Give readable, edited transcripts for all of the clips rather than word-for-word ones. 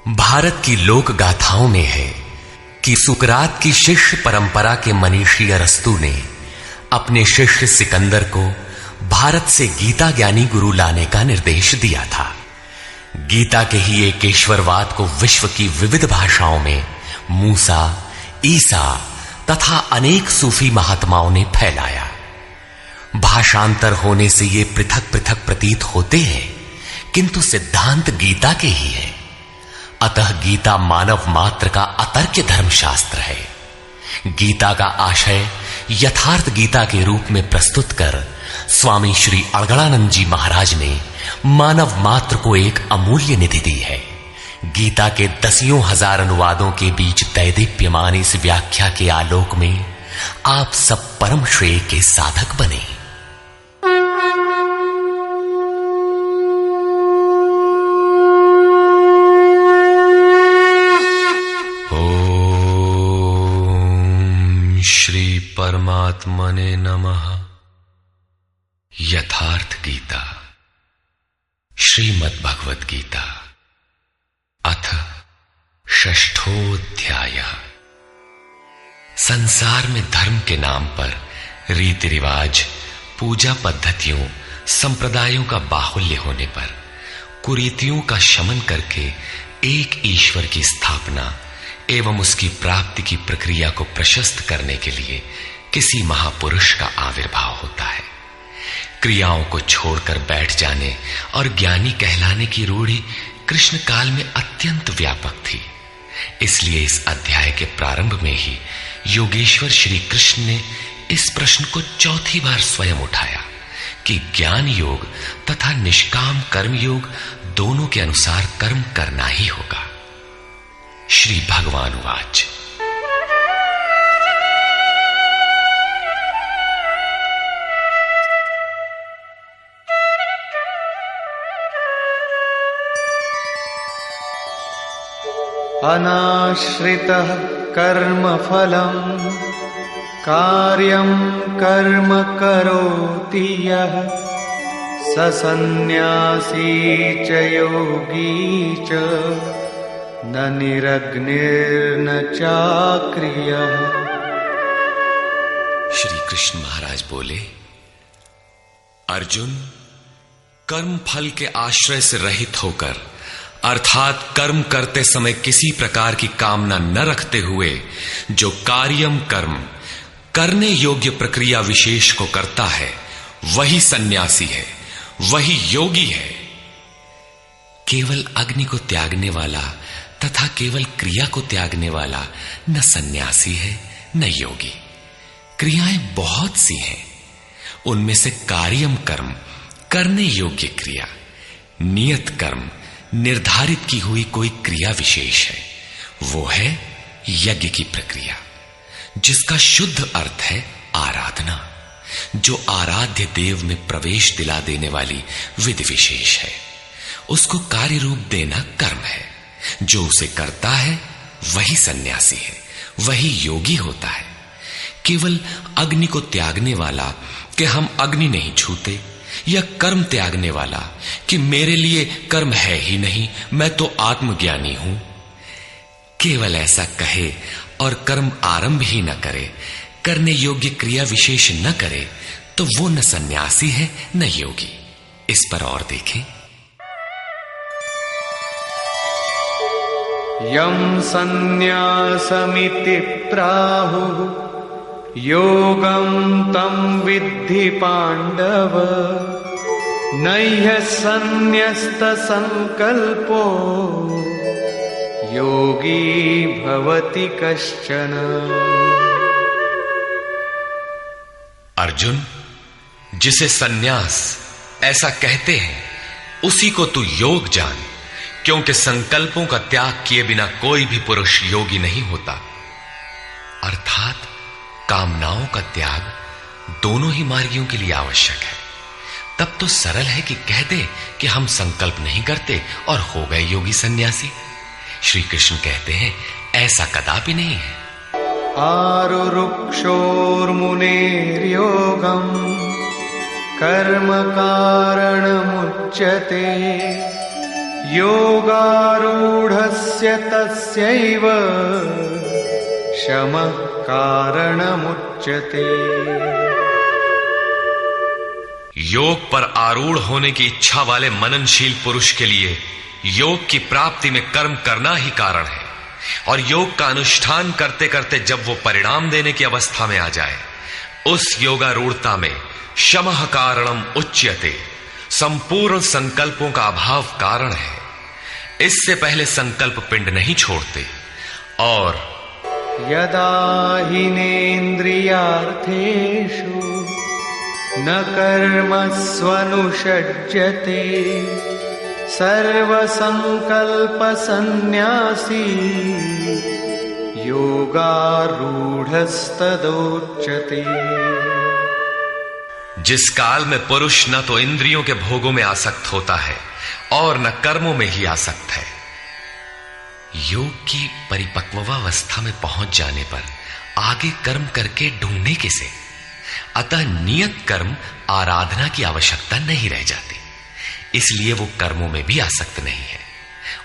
भारत की लोक गाथाओं में है कि सुकरात की शिष्य परंपरा के मनीषी अरस्तु ने अपने शिष्य सिकंदर को भारत से गीता ज्ञानी गुरु लाने का निर्देश दिया था। गीता के ही एक ईश्वरवाद को विश्व की विविध भाषाओं में मूसा, ईसा तथा अनेक सूफी महात्माओं ने फैलाया। भाषांतर होने से ये पृथक पृथक प्रतीत होते हैं, किंतु सिद्धांत गीता के ही है। अतः गीता मानव मात्र का अतर्क्य धर्मशास्त्र है। गीता का आशय यथार्थ गीता के रूप में प्रस्तुत कर स्वामी श्री अड़गड़ानंद जी महाराज ने मानव मात्र को एक अमूल्य निधि दी है। गीता के दसियों हजार अनुवादों के बीच दैदीप्यमान इस व्याख्या के आलोक में आप सब परम श्रेय के साधक बने। श्री परमात्मने नमः। यथार्थ गीता श्रीमद् भगवत गीता अथ षष्ठोऽध्याय। संसार में धर्म के नाम पर रीति रिवाज, पूजा पद्धतियों, संप्रदायों का बाहुल्य होने पर कुरीतियों का शमन करके एक ईश्वर की स्थापना एवं उसकी प्राप्ति की प्रक्रिया को प्रशस्त करने के लिए किसी महापुरुष का आविर्भाव होता है। क्रियाओं को छोड़कर बैठ जाने और ज्ञानी कहलाने की रूढ़ी कृष्ण काल में अत्यंत व्यापक थी। इसलिए इस अध्याय के प्रारंभ में ही योगेश्वर श्री कृष्ण ने इस प्रश्न को चौथी बार स्वयं उठाया कि ज्ञान योग तथा निष्काम कर्म योग दोनों के अनुसार कर्म करना ही होगा। श्री भगवान उवाच। अनाश्रितः कर्मफलम् कार्यं कर्म करोति यः स सन्न्यासी च योगी च न निरग्निर्न चाक्रियः। श्री कृष्ण महाराज बोले, अर्जुन, कर्म फल के आश्रय से रहित होकर अर्थात कर्म करते समय किसी प्रकार की कामना न रखते हुए जो कार्यम कर्म करने योग्य प्रक्रिया विशेष को करता है, वही सन्यासी है, वही योगी है। केवल अग्नि को त्यागने वाला तथा केवल क्रिया को त्यागने वाला न सन्यासी है न योगी। क्रियाएं बहुत सी हैं, उनमें से कार्यम कर्म करने योग्य क्रिया, नियत कर्म निर्धारित की हुई कोई क्रिया विशेष है, वो है यज्ञ की प्रक्रिया, जिसका शुद्ध अर्थ है आराधना, जो आराध्य देव में प्रवेश दिला देने वाली विधि विशेष है। उसको कार्य रूप देना कर्म है। जो उसे करता है वही सन्यासी है, वही योगी होता है। केवल अग्नि को त्यागने वाला कि हम अग्नि नहीं छूते, या कर्म त्यागने वाला कि मेरे लिए कर्म है ही नहीं, मैं तो आत्मज्ञानी हूं, केवल ऐसा कहे और कर्म आरंभ ही न करे, करने योग्य क्रिया विशेष न करे, तो वो न सन्यासी है न योगी। इस पर और देखें। यम सन्न्यासमिति प्राहुः योगं तं विद्धि पांडव नह्य सन्न्यस्त संकल्पो योगी भवति कश्चन। अर्जुन, जिसे सन्यास ऐसा कहते हैं उसी को तू योग जान, क्योंकि संकल्पों का त्याग किए बिना कोई भी पुरुष योगी नहीं होता। अर्थात कामनाओं का त्याग दोनों ही मार्गियों के लिए आवश्यक है। तब तो सरल है कि कह दे कि हम संकल्प नहीं करते और हो गए योगी सन्यासी। श्री कृष्ण कहते हैं ऐसा कदापि नहीं है। आरुरुक्षोर्मुनेर्योगं कर्म कारणमुच्यते योगारूढस्य तस्यैव शमः कारणमुच्यते। योग पर आरूढ़ होने की इच्छा वाले मननशील पुरुष के लिए योग की प्राप्ति में कर्म करना ही कारण है, और योग का अनुष्ठान करते करते जब वो परिणाम देने की अवस्था में आ जाए, उस योगारूढ़ता में शमः कारणम उच्यते, संपूर्ण संकल्पों का अभाव कारण है। इससे पहले संकल्प पिंड नहीं छोड़ते। और यदा हीनेन्द्रियार्थेषु न कर्मस्वनुषज्यते सर्वसंकल्पसन्न्यासी योगारूढ़स्तदोच्यते। जिस काल में पुरुष न तो इंद्रियों के भोगों में आसक्त होता है और न कर्मों में ही आसक्त है, योग की परिपक्वावस्था में पहुंच जाने पर आगे कर्म करके ढूंढने किसे। अतः नियत कर्म आराधना की आवश्यकता नहीं रह जाती, इसलिए वो कर्मों में भी आसक्त नहीं है।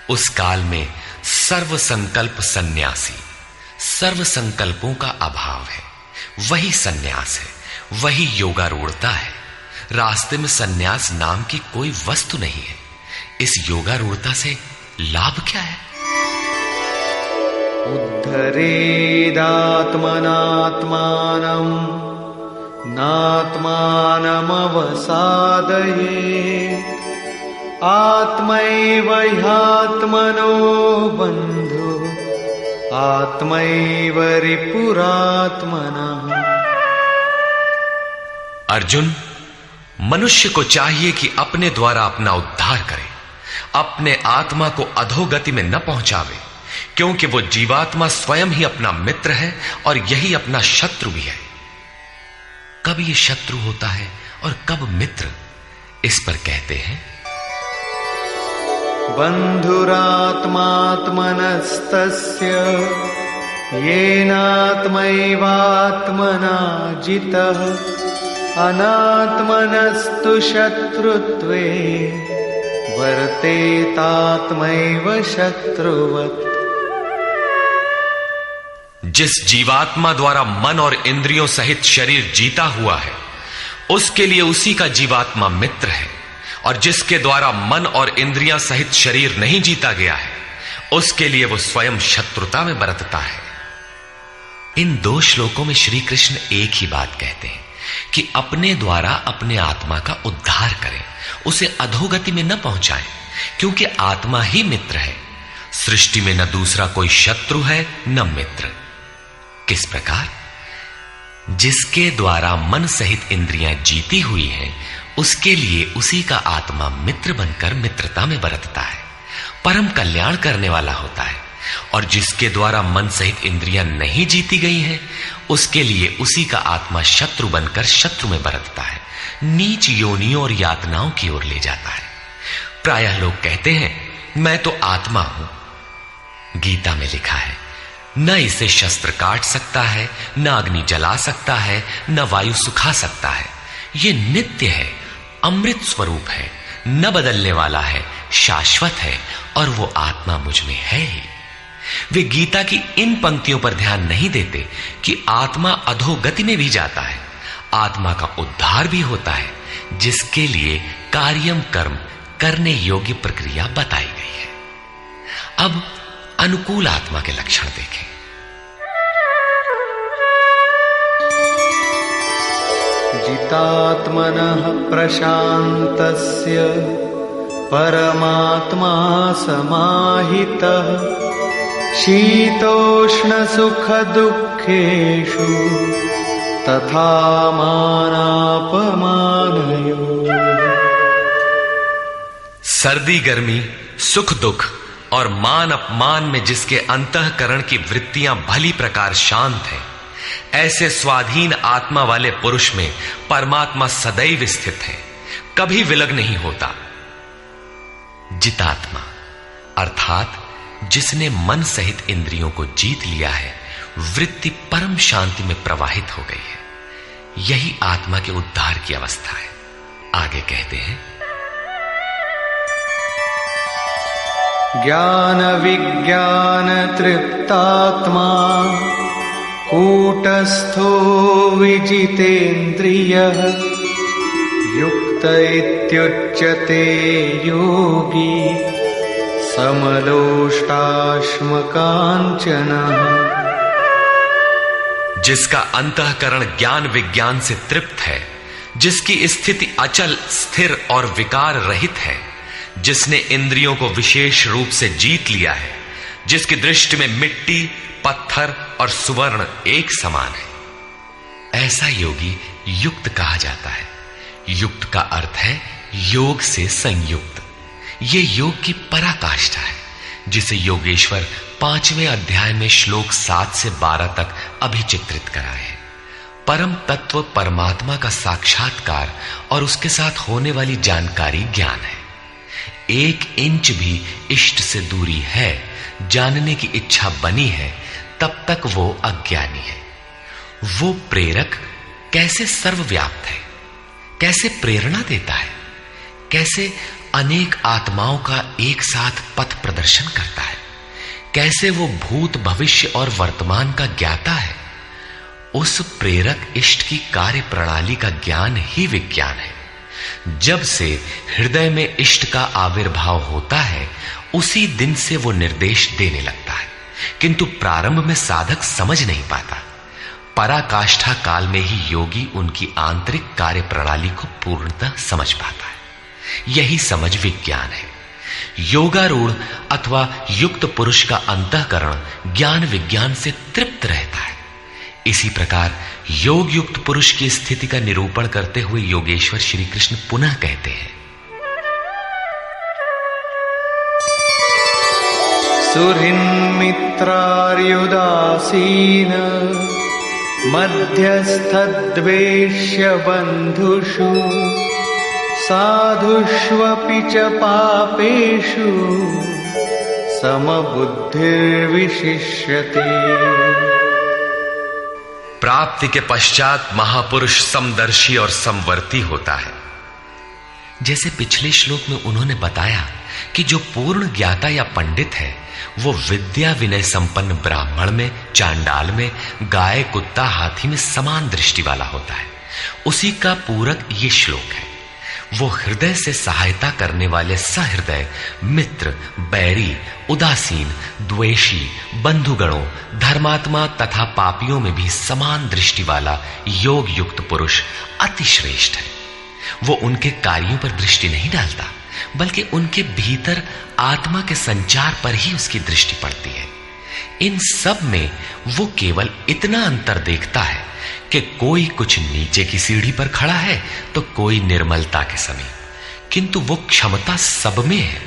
उस काल में सर्व संकल्प सन्यासी, सर्व संकल्पों का अभाव है, वही सन्यास है, वही योगारूढ़ता है। रास्ते में सन्यास नाम की कोई वस्तु नहीं है। इस योगारूढ़ता से लाभ क्या है? उद्धरेदात्मनात्मानं नात्मानमवसादयेत् आत्मैव ह्यात्मनो बन्धु आत्मैव रिपुरात्मनः। अर्जुन, मनुष्य को चाहिए कि अपने द्वारा अपना उद्धार करे, अपने आत्मा को अधोगति में न पहुंचावे, क्योंकि वो जीवात्मा स्वयं ही अपना मित्र है और यही अपना शत्रु भी है। कब ये शत्रु होता है और कब मित्र, इस पर कहते हैं बन्धुरात्मात्मनस्तस्य येनात्मैवात्मना जितः अनात्मनस्तु शत्रुत्वे वर्तेतात्मैव शत्रुवत्। जिस जीवात्मा द्वारा मन और इंद्रियों सहित शरीर जीता हुआ है, उसके लिए उसी का जीवात्मा मित्र है, और जिसके द्वारा मन और इंद्रियां सहित शरीर नहीं जीता गया है, उसके लिए वो स्वयं शत्रुता में बरतता है। इन दो श्लोकों में श्री कृष्ण एक ही बात कहते हैं कि अपने द्वारा अपने आत्मा का उद्धार करें, उसे अधोगति में न पहुंचाएं, क्योंकि आत्मा ही मित्र है। सृष्टि में न दूसरा कोई शत्रु है न मित्र। किस प्रकार? जिसके द्वारा मन सहित इंद्रियां जीती हुई हैं, उसके लिए उसी का आत्मा मित्र बनकर मित्रता में बरतता है, परम कल्याण करने वाला होता है। और जिसके द्वारा मन सहित इंद्रियां नहीं जीती गई हैं, उसके लिए उसी का आत्मा शत्रु बनकर शत्रु में बरतता है, नीच योनियों और यातनाओं की ओर ले जाता है। प्रायः लोग कहते हैं मैं तो आत्मा हूं। गीता में लिखा है, न इसे शस्त्र काट सकता है, न अग्नि जला सकता है, न वायु सुखा सकता है। ये नित्य है, अमृत स्वरूप है, न बदलने वाला है, शाश्वत है, और वो आत्मा मुझ में है ही। वे गीता की इन पंक्तियों पर ध्यान नहीं देते कि आत्मा अधोगति में भी जाता है, आत्मा का उद्धार भी होता है, जिसके लिए कार्यम कर्म करने योग्य प्रक्रिया बताई गई है। अब अनुकूल आत्मा के लक्षण देखें। जितात्मनः प्रशान्तस्य परमात्मा समाहितः शीतोष्णसुखदुःखेषु तथा मानापमानयोः। सर्दी गर्मी, सुख दुख और मान अपमान में जिसके अंतःकरण की वृत्तियां भली प्रकार शांत हैं, ऐसे स्वाधीन आत्मा वाले पुरुष में परमात्मा सदैव स्थित है, कभी विलग नहीं होता। जितात्मा अर्थात जिसने मन सहित इंद्रियों को जीत लिया है, वृत्ति परम शांति में प्रवाहित हो गई है, यही आत्मा के उद्धार की अवस्था है। आगे कहते हैं ज्ञान विज्ञान तृप्तात्मा कूटस्थो विजितेन्द्रियः युक्त इत्युच्यते योगी समलोष्टाश्मकाञ्चनः। जिसका अंतःकरण ज्ञान विज्ञान से तृप्त है, जिसकी स्थिति अचल स्थिर और विकार रहित है, जिसने इंद्रियों को विशेष रूप से जीत लिया है, जिसकी दृष्टि में मिट्टी पत्थर और सुवर्ण एक समान है, ऐसा योगी युक्त कहा जाता है। युक्त का अर्थ है योग से संयुक्त। ये योग की पराकाष्ठा है, जिसे योगेश्वर 5वें अध्याय में श्लोक 7 से 12 तक अभिचित्रित कराए हैं। परम तत्व परमात्मा का साक्षात्कार और उसके साथ होने वाली जानकारी ज्ञान है। 1 इंच भी इष्ट से दूरी है, जानने की इच्छा बनी है, तब तक वो अज्ञानी है। वो प्रेरक कैसे सर्वव्याप्त है, कैसे प्रेरणा देता है, कैसे अनेक आत्माओं का एक साथ पथ प्रदर्शन करता है, कैसे वो भूत भविष्य और वर्तमान का ज्ञाता है। उस प्रेरक इष्ट की कार्य प्रणाली का ज्ञान ही विज्ञान है। जब से हृदय में इष्ट का आविर्भाव होता है, उसी दिन से वो निर्देश देने लगता है, किंतु प्रारंभ में साधक समझ नहीं पाता। पराकाष्ठा काल में ही योगी उनकी आंतरिक कार्य प्रणाली को पूर्णतः समझ पाता है। यही समझ विज्ञान है। योगारूढ़ अथवा युक्त पुरुष का अंतःकरण ज्ञान विज्ञान से तृप्त रहता है। इसी प्रकार योग युक्त पुरुष की स्थिति का निरूपण करते हुए योगेश्वर श्री कृष्ण पुनः कहते हैं, सुहृन्मित्रार्युदासीन मध्यस्थद्वेष्य बन्धुषु साधुष्वपि च पापेषु समबुद्धिर्विशिष्यते। प्राप्ति के पश्चात महापुरुष समदर्शी और समवर्ती होता है। जैसे पिछले श्लोक में उन्होंने बताया कि जो पूर्ण ज्ञाता या पंडित है, वो विद्या विनय संपन्न ब्राह्मण में, चांडाल में, गाय कुत्ता हाथी में समान दृष्टि वाला होता है। उसी का पूरक ये श्लोक है। वो हृदय से सहायता करने वाले सहृदय, मित्र, बैरी, उदासीन, द्वेषी, बंधुगणों, धर्मात्मा तथा पापियों में भी समान दृष्टि वाला योग युक्त पुरुष अति श्रेष्ठ है। वो उनके कार्यों पर दृष्टि नहीं डालता, बल्कि उनके भीतर आत्मा के संचार पर ही उसकी दृष्टि पड़ती है। इन सब में वो केवल इतना अंतर देखता है कि कोई कुछ नीचे की सीढ़ी पर खड़ा है तो कोई निर्मलता के समीप, किंतु वो क्षमता सब में है।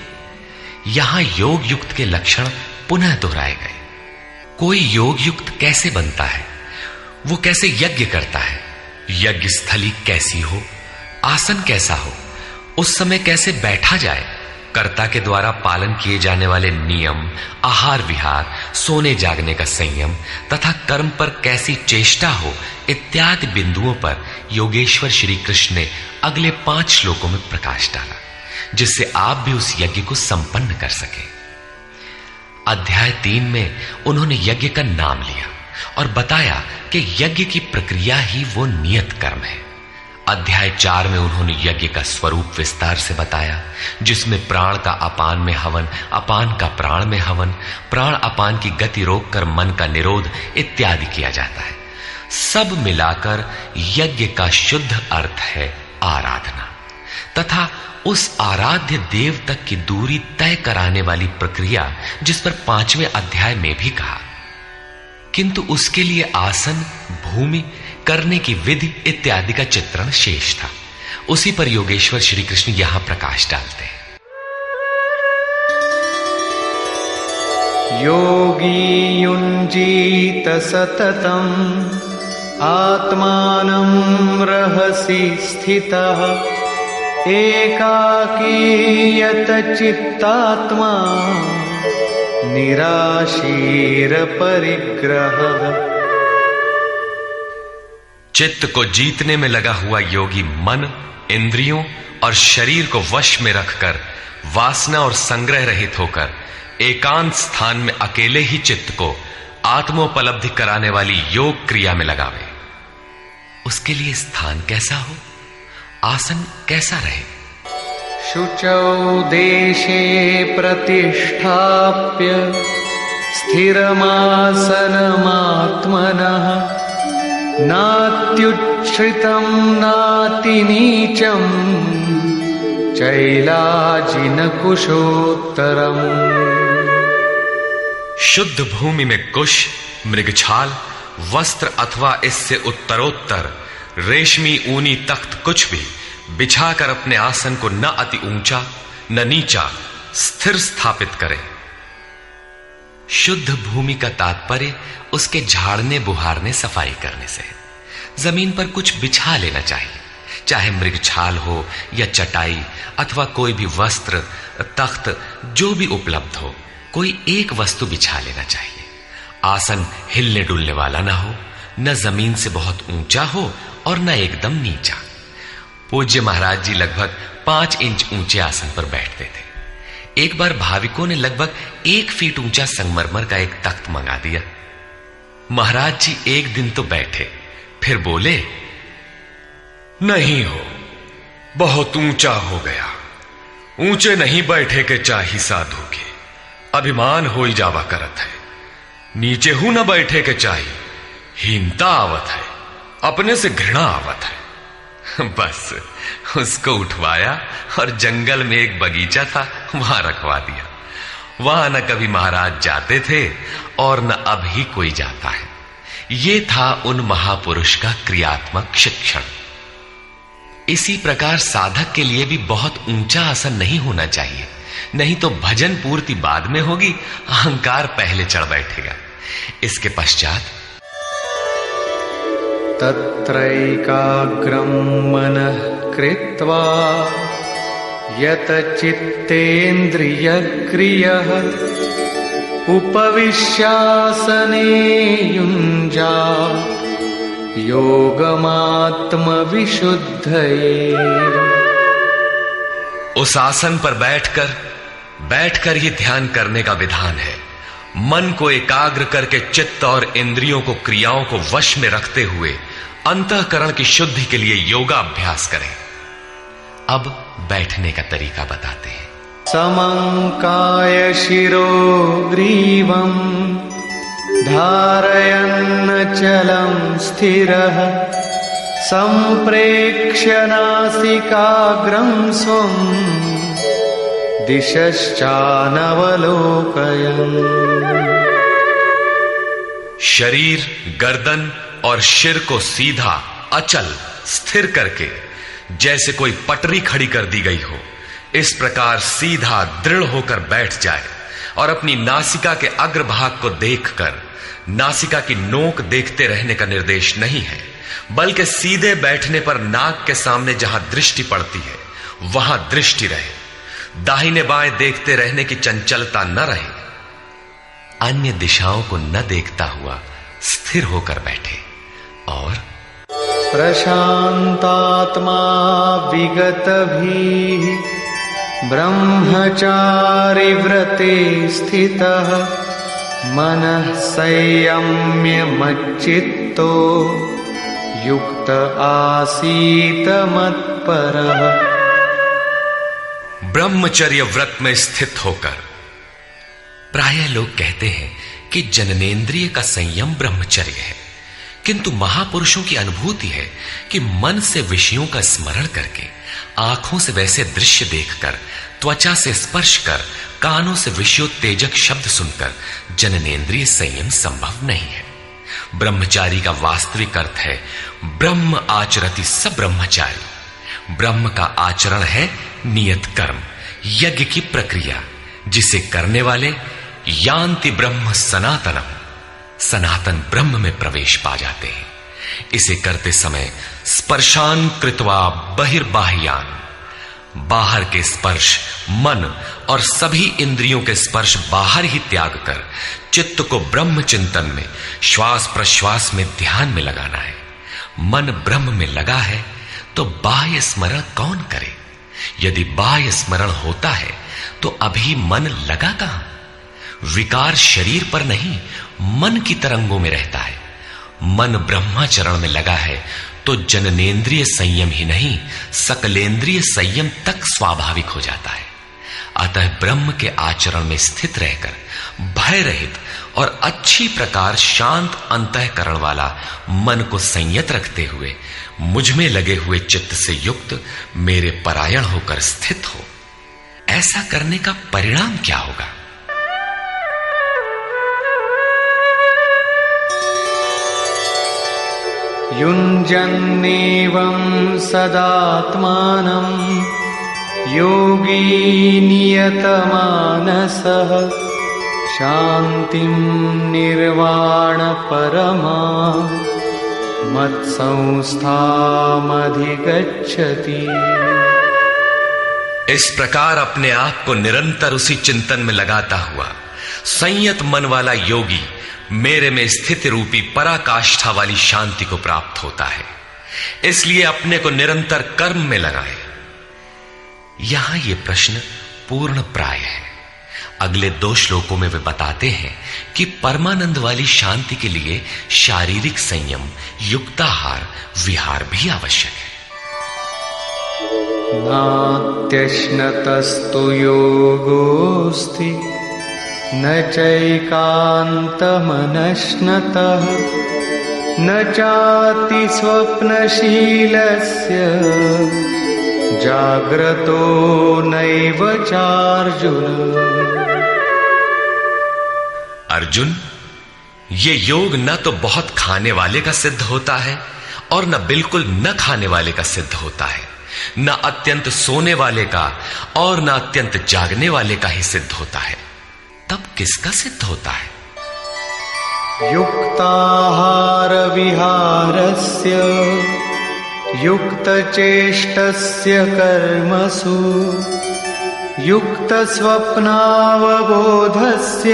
यहां योग युक्त के लक्षण पुनः दोहराए गए। कोई योग युक्त कैसे बनता है, वो कैसे यज्ञ करता है, यज्ञ स्थली कैसी हो, आसन कैसा हो, उस समय कैसे बैठा जाए, कर्ता के द्वारा पालन किए जाने वाले नियम, आहार विहार, सोने जागने का संयम तथा कर्म पर कैसी चेष्टा हो, इत्यादि बिंदुओं पर योगेश्वर श्री कृष्ण ने अगले 5 श्लोकों में प्रकाश डाला, जिससे आप भी उस यज्ञ को संपन्न कर सके। अध्याय 3 में उन्होंने यज्ञ का नाम लिया और बताया कि यज्ञ की प्रक्रिया ही वो नियत कर्म है। अध्याय 4 में उन्होंने यज्ञ का स्वरूप विस्तार से बताया, जिसमें प्राण का अपान में हवन, अपान का प्राण में हवन, प्राण अपान की गति रोककर मन का निरोध इत्यादि किया जाता है। सब मिलाकर यज्ञ का शुद्ध अर्थ है आराधना तथा उस आराध्य देव तक की दूरी तय कराने वाली प्रक्रिया, जिस पर 5वें अध्याय में भी कहा। किंतु उसके लिए आसन, भूमि, करने की विधि इत्यादि का चित्रण शेष था। उसी पर योगेश्वर श्री कृष्ण यहां प्रकाश डालते हैं। योगी युञ्जीत सततम् आत्मानं रहसि स्थितः एकाकीयत चित्तात्मा निराशीर परिग्रहः। चित्त को जीतने में लगा हुआ योगी मन, इंद्रियों और शरीर को वश में रखकर वासना और संग्रह रहित होकर एकांत स्थान में अकेले ही चित्त को आत्मोपलब्धि कराने वाली योग क्रिया में लगावे। उसके लिए स्थान कैसा हो, आसन कैसा रहे? शुचौ देशे प्रतिष्ठाप्य स्थिरमासनमात्मनः नात्युच्छ्रितं नातिनीचं चैलाजिनकुशोत्तरम्। शुद्ध भूमि में कुश, मृगछाल, वस्त्र अथवा इससे उत्तरोत्तर रेशमी ऊनी तख्त कुछ भी बिछाकर अपने आसन को न अति ऊंचा न नीचा स्थिर स्थापित करें। शुद्ध भूमि का तात्पर्य उसके झाड़ने बुहारने सफाई करने से। जमीन पर कुछ बिछा लेना चाहिए, चाहे मृगछाल हो या चटाई अथवा कोई भी वस्त्र, तख्त जो भी उपलब्ध हो, कोई एक वस्तु बिछा लेना चाहिए। आसन हिलने डुलने वाला ना हो, न जमीन से बहुत ऊंचा हो और न एकदम नीचा। पूज्य महाराज जी लगभग 5 इंच ऊंचे आसन पर बैठते थे। एक बार भाविकों ने लगभग 1 फीट ऊंचा संगमरमर का एक तख्त मंगा दिया। महाराज जी एक दिन तो बैठे, फिर बोले, नहीं हो, बहुत ऊंचा हो गया, ऊंचे नहीं बैठे के चाही साधु के, अभिमान हो ही जावा करत है। नीचे हूं न बैठे के चाही, हीनता आवत है, अपने से घृणा आवत है। बस उसको उठवाया और जंगल में एक बगीचा था, वहां रखवा दिया। वहां न कभी महाराज जाते थे और न अब ही कोई जाता है। ये था उन महापुरुष का क्रियात्मक शिक्षण। इसी प्रकार साधक के लिए भी बहुत ऊंचा आसन नहीं होना चाहिए, नहीं तो भजन पूर्ति बाद में होगी, अहंकार पहले चढ़ बैठेगा। इसके पश्चात तत्रैकाग्रं मनः कृत्वा यत चित्तेन्द्रियक्रियः उपविश्यासने युञ्जात् योगमात्मविशुद्धये। उस आसन पर बैठकर ही ध्यान करने का विधान है। मन को एकाग्र करके चित्त और इंद्रियों को, क्रियाओं को वश में रखते हुए अंतःकरण की शुद्धि के लिए योगा अभ्यास करें। अब बैठने का तरीका बताते हैं। समंकाय शिरो ग्रीवं धारयन्नचलं स्थिरः संप्रेक्ष्य नासिकाग्रं स्वं दिशश्चानवलोकयन्। शरीर, गर्दन और सिर को सीधा, अचल, स्थिर करके जैसे कोई पटरी खड़ी कर दी गई हो, इस प्रकार सीधा दृढ़ होकर बैठ जाए और अपनी नासिका के अग्रभाग को देखकर, नासिका की नोक देखते रहने का निर्देश नहीं है, बल्कि सीधे बैठने पर नाक के सामने जहां दृष्टि पड़ती है वहां दृष्टि रहे। दाहिने बाएं देखते रहने की चंचलता न रहे। अन्य दिशाओं को न देखता हुआ स्थिर होकर बैठे और प्रशांतात्मा विगतभीः ब्रह्मचारि व्रते स्थितः मनः संयम्य मच्चित्तो युक्त आसीत मत्परः। ब्रह्मचर्य व्रत में स्थित होकर। प्रायः लोग कहते हैं कि जननेंद्रिय का संयम ब्रह्मचर्य है, किंतु महापुरुषों की अनुभूति है कि मन से विषयों का स्मरण करके, आंखों से वैसे दृश्य देखकर, त्वचा से स्पर्श कर, कानों से विषयोत्तेजक शब्द सुनकर जननेंद्रिय संयम संभव नहीं है। ब्रह्मचारी का वास्तविक अर्थ है ब्रह्म आचरति स ब्रह्मचारी। ब्रह्म का आचरण है नियत कर्म, यज्ञ की प्रक्रिया, जिसे करने वाले यान्ति ब्रह्म सनातनम, सनातन ब्रह्म में प्रवेश पा जाते हैं। इसे करते समय स्पर्शान कृत्वा बहिर्बाह्यान, बाहर के स्पर्श, मन और सभी इंद्रियों के स्पर्श बाहर ही त्याग कर चित्त को ब्रह्म चिंतन में, श्वास प्रश्वास में ध्यान में लगाना है। मन ब्रह्म में लगा है तो बाह्य स्मरण कौन करे? यदि बाह्य स्मरण होता है तो अभी मन लगा कहां? विकार शरीर पर नहीं, मन की तरंगों में रहता है। मन ब्रह्माचरण में लगा है तो जननेन्द्रिय संयम ही नहीं, सकलेंद्रिय संयम तक स्वाभाविक हो जाता है। अतः ब्रह्म के आचरण में स्थित रहकर भय रहित और अच्छी प्रकार शांत अंतःकरण वाला मन को संयत रखते हुए मुझ में लगे हुए चित्त से युक्त मेरे परायण होकर स्थित हो। ऐसा करने का परिणाम क्या होगा? युञ्जन्नेवं सदात्मानं योगी नियतमानसः शान्तिं निर्वाण परमा मत्संस्थामधिगच्छति। इस प्रकार अपने आप को निरंतर उसी चिंतन में लगाता हुआ संयत मन वाला योगी मेरे में स्थिति रूपी पराकाष्ठा वाली शांति को प्राप्त होता है। इसलिए अपने को निरंतर कर्म में लगाए। यहां यह प्रश्न पूर्ण प्राय है। अगले 2 श्लोकों में वे बताते हैं कि परमानंद वाली शांति के लिए शारीरिक संयम, युक्ताहार, विहार भी आवश्यक है। नात्यश्नतस्तु योगोऽस्ति न चैकान्तमनश्नतः न चाति स्वप्नशीलस्य जाग्रतो नैव चार्जुन। अर्जुन, ये योग न तो बहुत खाने वाले का सिद्ध होता है और न बिल्कुल न खाने वाले का सिद्ध होता है, न अत्यंत सोने वाले का और न अत्यंत जागने वाले का ही सिद्ध होता है। तब किसका सिद्ध होता है? युक्ताहार विहारस्य युक्तचेष्टस्य कर्मसु युक्तस्वप्नावबोधस्य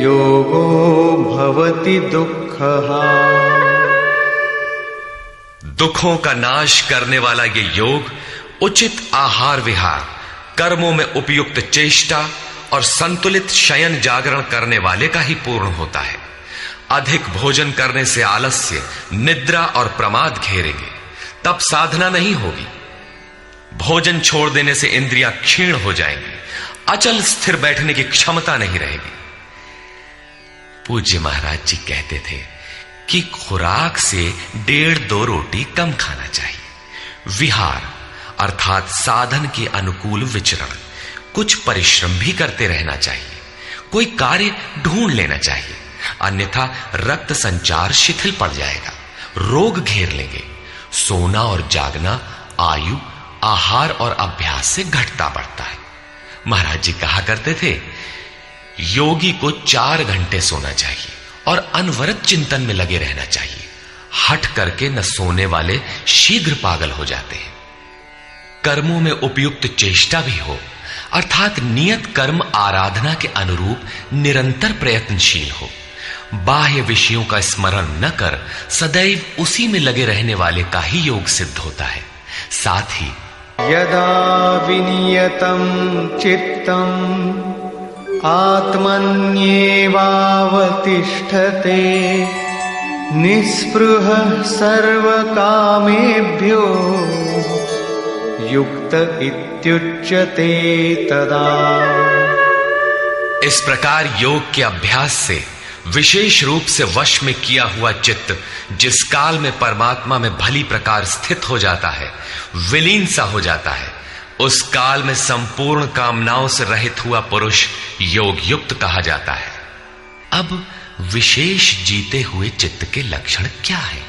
योगो भवति दुःखः। दुखों का नाश करने वाला ये योग उचित आहार विहार, कर्मों में उपयुक्त चेष्टा और संतुलित शयन जागरण करने वाले का ही पूर्ण होता है। अधिक भोजन करने से आलस्य, निद्रा और प्रमाद घेरेंगे, तब साधना नहीं होगी। भोजन छोड़ देने से इंद्रियां क्षीण हो जाएंगी, अचल स्थिर बैठने की क्षमता नहीं रहेगी। पूज्य महाराज जी कहते थे कि खुराक से 1.5-2 रोटी कम खाना चाहिए। विहार अर्थात साधन के अनुकूल विचरण, कुछ परिश्रम भी करते रहना चाहिए। कोई कार्य ढूंढ लेना चाहिए, अन्यथा रक्त संचार शिथिल पड़ जाएगा, रोग घेर लेंगे। सोना और जागना आयु, आहार और अभ्यास से घटता बढ़ता है। महाराज जी कहा करते थे, योगी को 4 घंटे सोना चाहिए और अनवरत चिंतन में लगे रहना चाहिए। हट करके न सोने वाले शीघ्र पागल हो जाते हैं। कर्मों में उपयुक्त चेष्टा भी हो, अर्थात नियत कर्म आराधना के अनुरूप निरंतर प्रयत्नशील हो। बाह्य विषयों का स्मरण न कर सदैव उसी में लगे रहने वाले का ही योग सिद्ध होता है। साथ ही यदा विनियतं चित्तम् आत्मन्येवावतिष्ठते निःस्पृहः सर्वकामेभ्यो युक्त इत्युच्यते तदा। इस प्रकार योग के अभ्यास से विशेष रूप से वश में किया हुआ चित्त जिस काल में परमात्मा में भली प्रकार स्थित हो जाता है, विलीन सा हो जाता है, उस काल में संपूर्ण कामनाओं से रहित हुआ पुरुष योग युक्त कहा जाता है। अब विशेष जीते हुए चित्त के लक्षण क्या है?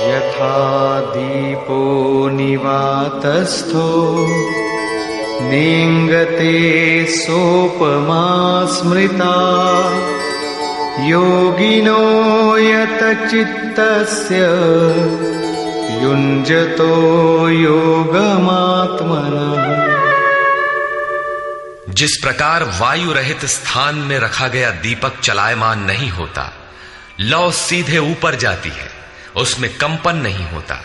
यथा दीपो निवातस्थो नेङ्गते सोपमा स्मृता योगिनो यतचित्तस्य युञ्जतो योगमात्मनः। जिस प्रकार वायु रहित स्थान में रखा गया दीपक चलायमान नहीं होता, लौ सीधे ऊपर जाती है, उसमें कंपन नहीं होता,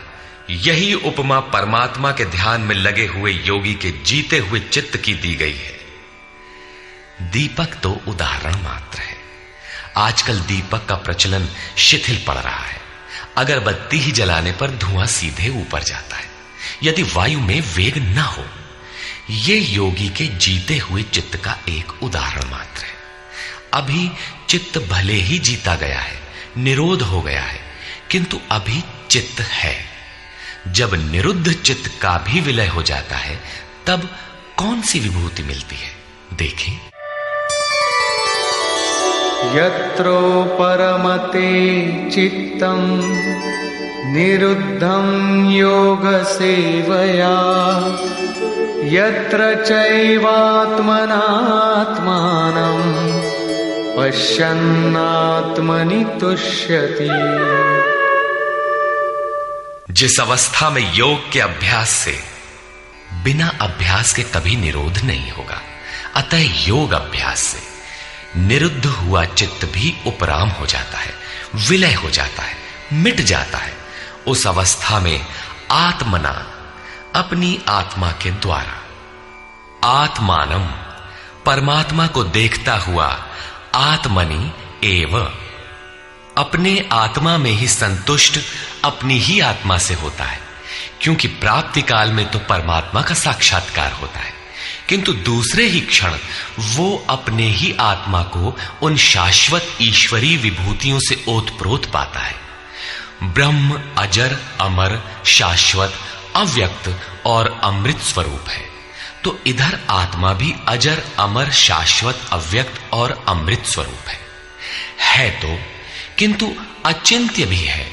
यही उपमा परमात्मा के ध्यान में लगे हुए योगी के जीते हुए चित्त की दी गई है। दीपक तो उदाहरण मात्र है। आजकल दीपक का प्रचलन शिथिल पड़ रहा है। अगरबत्ती ही जलाने पर धुआं सीधे ऊपर जाता है यदि वायु में वेग न हो। यह योगी के जीते हुए चित्त का एक उदाहरण मात्र है। अभी चित्त भले ही जीता गया है, निरोध हो गया है, किंतु अभी चित्त है। जब निरुद्ध चित्त का भी विलय हो जाता है तब कौन सी विभूति मिलती है, देखें। यत्रो परमते चित्तम निरुद्धं योग सेवया यत्र चैवात्मनात्मानं पश्यन्नात्मनि तुष्यति। जिस अवस्था में योग के अभ्यास से बिना अभ्यास के कभी निरोध नहीं होगा, अतः योग अभ्यास से निरुद्ध हुआ चित्त भी उपराम हो जाता है, विलय हो जाता है, मिट जाता है। उस अवस्था में आत्मना, अपनी आत्मा के द्वारा, आत्मानम, परमात्मा को देखता हुआ, आत्मनि एव, अपने आत्मा में ही संतुष्ट अपनी ही आत्मा से होता है। क्योंकि प्राप्ति काल में तो परमात्मा का साक्षात्कार होता है, किंतु दूसरे ही क्षण वो अपने ही आत्मा को उन शाश्वत ईश्वरीय विभूतियों से ओतप्रोत पाता है। ब्रह्म अजर, अमर, शाश्वत, अव्यक्त और अमृत स्वरूप है। तो इधर आत्मा भी अजर, अमर, शाश्वत, अव्यक्त और अमृत स्वरूप है तो, किंतु अचिंत्य भी है।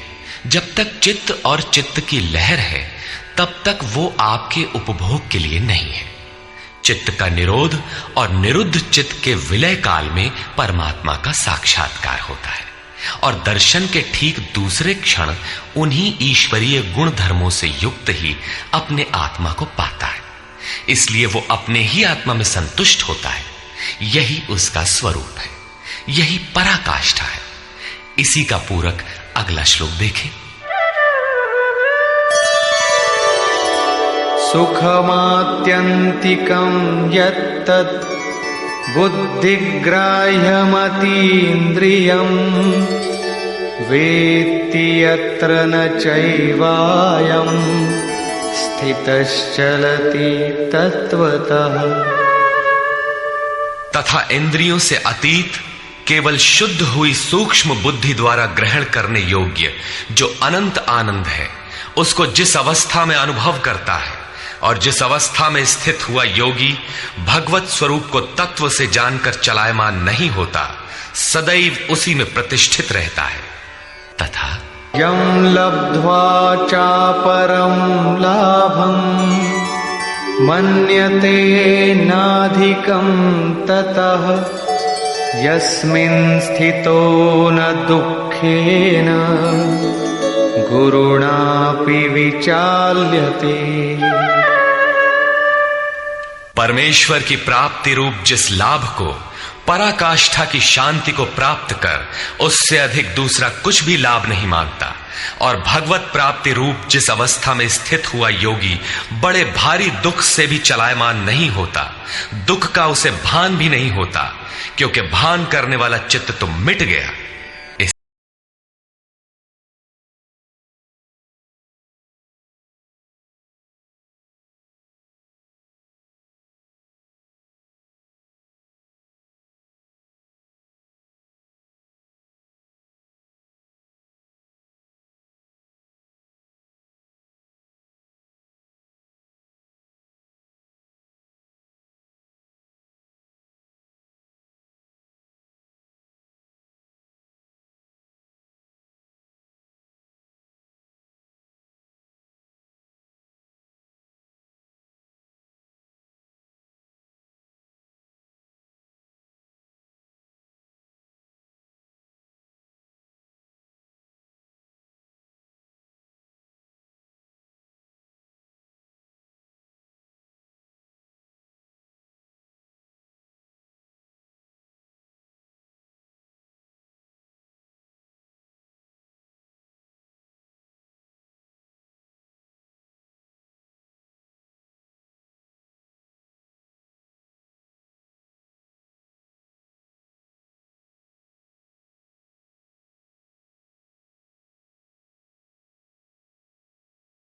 जब तक चित्त और चित्त की लहर है तब तक वो आपके उपभोग के लिए नहीं है। चित्त का निरोध और निरुद्ध चित्त के विलय काल में परमात्मा का साक्षात्कार होता है और दर्शन के ठीक दूसरे क्षण उन्हीं ईश्वरीय गुण धर्मों से युक्त ही अपने आत्मा को पाता है। इसलिए वो अपने ही आत्मा में संतुष्ट होता है। यही उसका स्वरूप है, यही पराकाष्ठा है। इसी का पूरक अगला श्लोक देखें। सुखमात्यन्तिकं यत्तत् बुद्धिग्राह्यमतीन्द्रियं वेत्ति यत्र न चैवायं स्थितश्चलति तत्वतः। तथा इंद्रियों से अतीत, केवल शुद्ध हुई सूक्ष्म बुद्धि द्वारा ग्रहण करने योग्य जो अनंत आनंद है, उसको जिस अवस्था में अनुभव करता है और जिस अवस्था में स्थित हुआ योगी भगवत स्वरूप को तत्व से जानकर चलायमान नहीं होता, सदैव उसी में प्रतिष्ठित रहता है। तथा यं लब्ध्वा चापरं लाभं मन्यते नाधिकं ततः यस्मिन् स्थितो न दुःखेन गुरुणापि विचाल्यते। परमेश्वर की प्राप्ति रूप जिस लाभ को, पराकाष्ठा की शांति को प्राप्त कर उससे अधिक दूसरा कुछ भी लाभ नहीं मांगता, और भगवत प्राप्ति रूप जिस अवस्था में स्थित हुआ योगी बड़े भारी दुख से भी चलायमान नहीं होता, दुख का उसे भान भी नहीं होता, क्योंकि भान करने वाला चित्त तो मिट गया।